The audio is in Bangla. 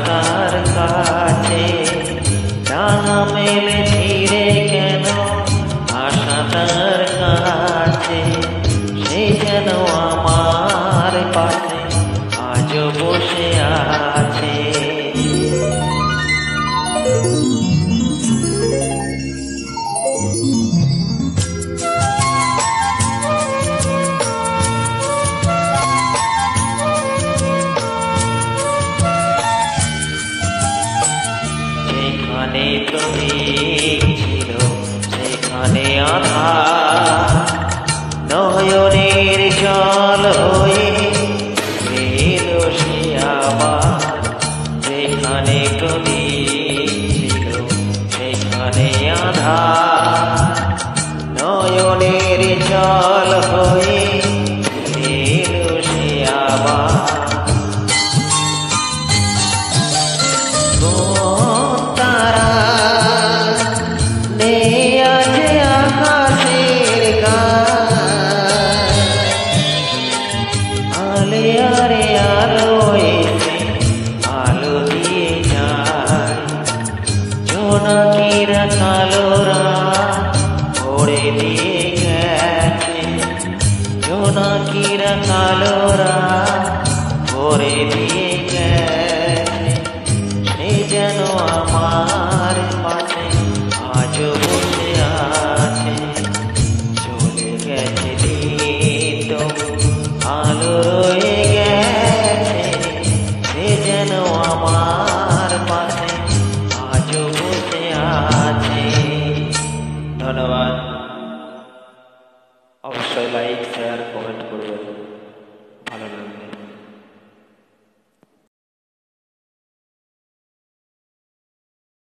তার কাছে ডানা মেলে ধীরে কেন আশা তার কাছে সে যেন আমার পাশে আজও বসে আছে। যেখানে তুমি ছিল সেখানে আধার নয়নের জল হয়ে এলো সে আবার। যেখানে তুমি ছিল সেখানে আধার নয়নের জল হয়ে এলো সে আবার। জোনাকিরা কালোরা ভরে দিয়ে গেছে, জোনাকিরা কালোরা ভরে দিয়ে গেছে, সে যেন আমার পাশে আজও বসে আছে। চলে গেছে দিন তবু আলো রয়ে গেছে, সে যেন আমার পাশে আজও বসে আছে। ধন্যবাদ। অবশ্যই লাইক শেয়ার কমেন্ট